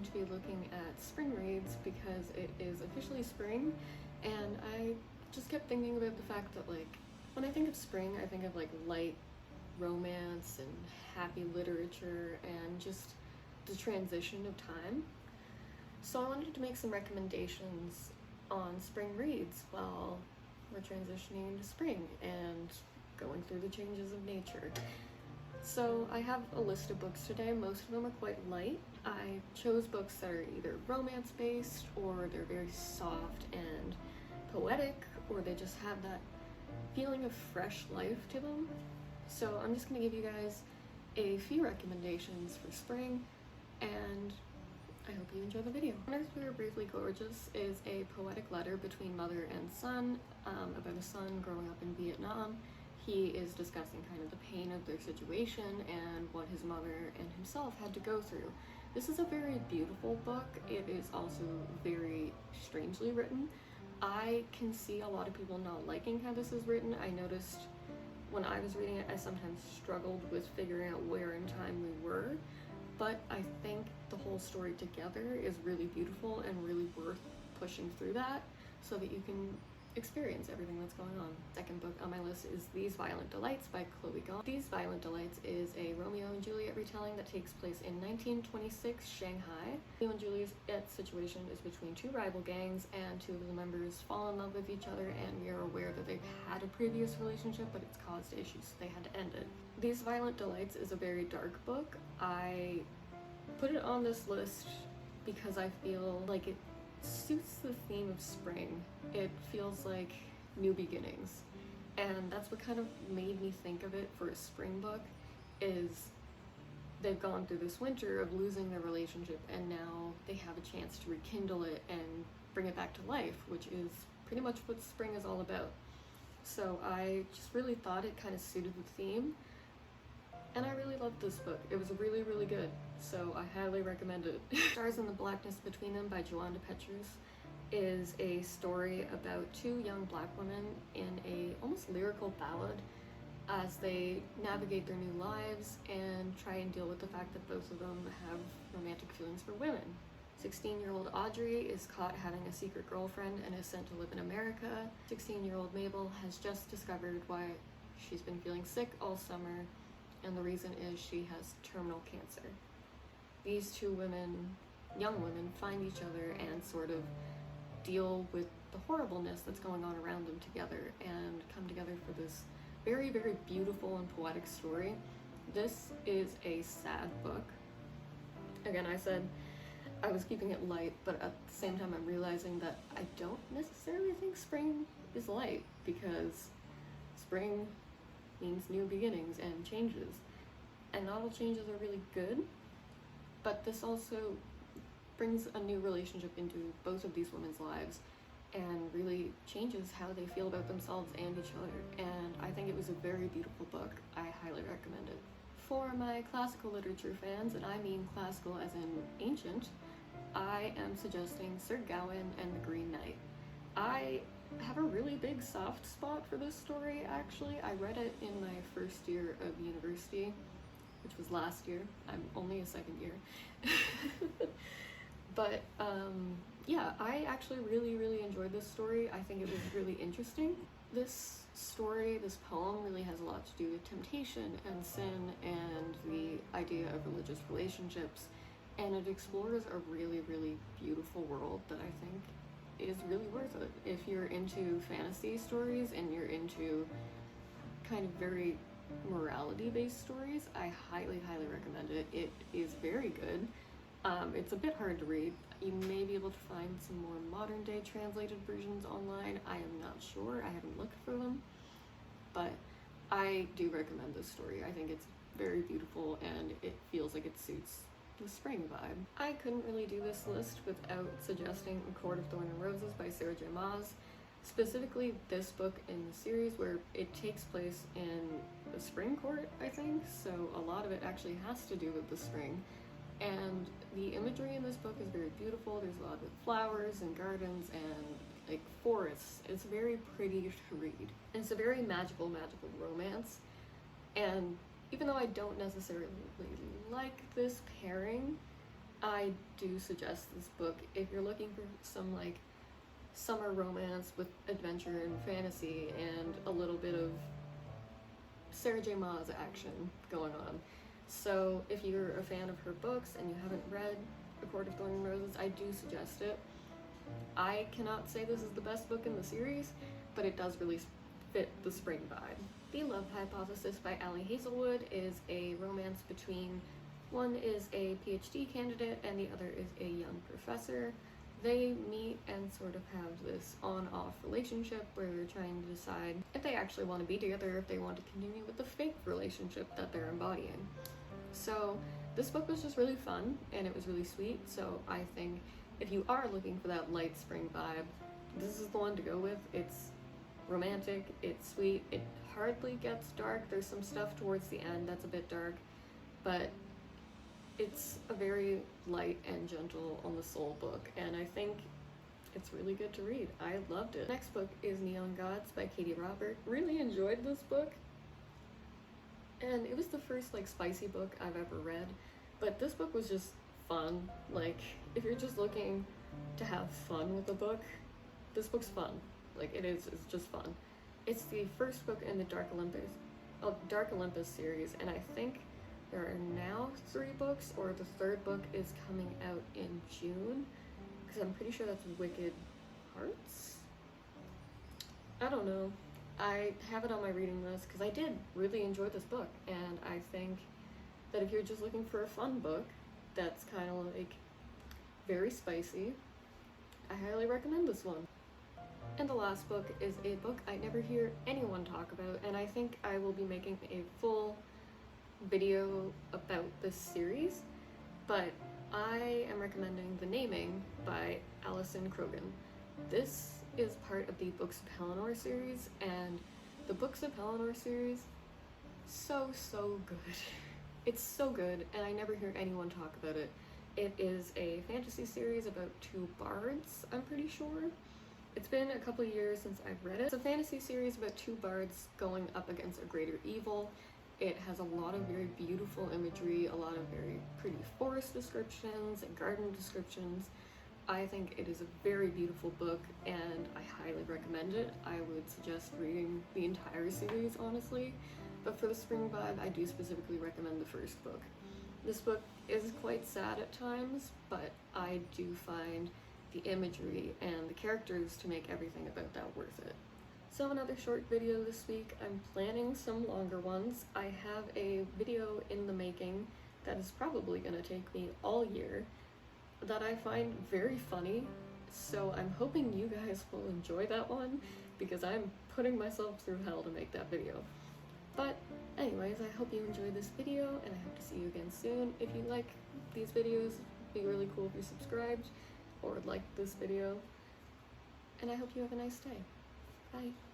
to be looking at spring reads because it is officially spring, and I just kept thinking about the fact that, like, when I think of spring, I think of like light romance and happy literature and just the transition of time. So I wanted to make some recommendations on spring reads while we're transitioning into spring and going through the changes of nature. So I have a list of books today. Most of them are quite light. I chose books that are either romance based, or they're very soft and poetic, or they just have that feeling of fresh life to them. So I'm just going to give you guys a few recommendations for spring, and I hope you enjoy the video. On Earth We Were Briefly Gorgeous is a poetic letter between mother and son about a son growing up in Vietnam. He is discussing kind of the pain of their situation and what his mother and himself had to go through. This is a very beautiful book. It is also very strangely written. I can see a lot of people not liking how this is written. I noticed when I was reading it, I sometimes struggled with figuring out where in time we were, but I think the whole story together is really beautiful and really worth pushing through that so that you can experience everything that's going on. Second book on my list is These Violent Delights by Chloe Gong. These Violent Delights is a Romeo and Juliet retelling that takes place in 1926 Shanghai. Romeo and Juliet's situation is between two rival gangs, and two of the members fall in love with each other, and we are aware that they've had a previous relationship, but it's caused issues, so they had to end it. These Violent Delights is a very dark book. I put it on this list because I feel like it suits the theme of spring. It feels like new beginnings, and that's what kind of made me think of it for a spring book. Is they've gone through this winter of losing their relationship, and now they have a chance to rekindle it and bring it back to life, which is pretty much what spring is all about. So I just really thought it kind of suited the theme, and I really loved this book. It was really, really good, so I highly recommend it. Stars in the Blackness Between Them by Joanda Petrus is a story about two young black women in a almost lyrical ballad as they navigate their new lives and try and deal with the fact that both of them have romantic feelings for women. 16-year-old Audrey is caught having a secret girlfriend and is sent to live in America. 16-year-old Mabel has just discovered why she's been feeling sick all summer, and the reason is she has terminal cancer. These two women, young women, find each other and sort of deal with the horribleness that's going on around them together and come together for this very, very beautiful and poetic story. This is a sad book. Again, I said I was keeping it light, but at the same time I'm realizing that I don't necessarily think spring is light, because spring means new beginnings and changes, and not all changes are really good, but this also brings a new relationship into both of these women's lives and really changes how they feel about themselves and each other, and I think it was a very beautiful book. I highly recommend it. For my classical literature fans, and I mean classical as in ancient, I am suggesting Sir Gawain and the Green Knight. I have a really big soft spot for this story, actually. I read it in my first year of university, which was last year. I'm only a second year. But yeah, I actually really enjoyed this story. I think it was really interesting. This story, this poem, really has a lot to do with temptation and sin and the idea of religious relationships, and it explores a really beautiful world that I think is really worth it. If you're into fantasy stories and you're into kind of very morality-based stories, I highly recommend it. It is very good. It's a bit hard to read. You may be able to find some more modern day translated versions online. I am not sure, I haven't looked for them, but I do recommend this story. I think it's very beautiful and it feels like it suits the spring vibe. I couldn't really do this list without suggesting A Court of Thorn and Roses by Sarah J. Maas. Specifically this book in the series, where it takes place in the spring court, I think, so a lot of it actually has to do with the spring. And the imagery in this book is very beautiful. There's a lot of flowers and gardens and like forests. It's very pretty to read. And it's a very magical romance. And even though I don't necessarily like this pairing, I do suggest this book if you're looking for some like summer romance with adventure and fantasy and a little bit of Sarah J. Maas action going on. So if you're a fan of her books and you haven't read A Court of Thorns and Roses, I do suggest it. I cannot say this is the best book in the series, but it does really fit the spring vibe. The Love Hypothesis by Ali Hazelwood is a romance between one is a PhD candidate and the other is a young professor. They meet and sort of have this on-off relationship where they're trying to decide if they actually want to be together, if they want to continue with the fake relationship that they're embodying. So this book was just really fun and it was really sweet, so I think if you are looking for that light spring vibe, this is the one to go with. It's romantic, it's sweet, it hardly gets dark. There's some stuff towards the end that's a bit dark, but it's a very light and gentle on the soul book, and I think it's really good to read. I loved it. Next book is Neon Gods by Katie Robert. Really enjoyed this book, and it was the first like spicy book I've ever read, but this book was just fun. Like, if you're just looking to have fun with a book, this book's fun. Like, it's just fun. It's the first book in the Dark Olympus series, and I think there are now 3 books, or the 3rd book is coming out in June, because I'm pretty sure that's Wicked Hearts? I don't know. I have it on my reading list because I did really enjoy this book, and I think that if you're just looking for a fun book that's kind of like very spicy, I highly recommend this one. And the last book is a book I never hear anyone talk about, and I think I will be making a full video about this series, but I am recommending The Naming by Alison Croghan. This is part of the Books of Pelennor series, and the Books of Pelennor series, so good. It's so good, and I never hear anyone talk about it. It is a fantasy series about 2 bards, I'm pretty sure. It's been a couple years since I've read it. It's a fantasy series about 2 bards going up against a greater evil. It has a lot of very beautiful imagery, a lot of very pretty forest descriptions and garden descriptions. I think it is a very beautiful book, and I highly recommend it. I would suggest reading the entire series, honestly, but for the spring vibe, I do specifically recommend the first book. This book is quite sad at times, but I do find the imagery and the characters to make everything about that worth it. So another short video this week. I'm planning some longer ones. I have a video in the making that is probably going to take me all year that I find very funny, so I'm hoping you guys will enjoy that one because I'm putting myself through hell to make that video. But anyways, I hope you enjoyed this video, and I hope to see you again soon. If you like these videos, it'd be really cool if you subscribed or liked this video, and I hope you have a nice day. Bye.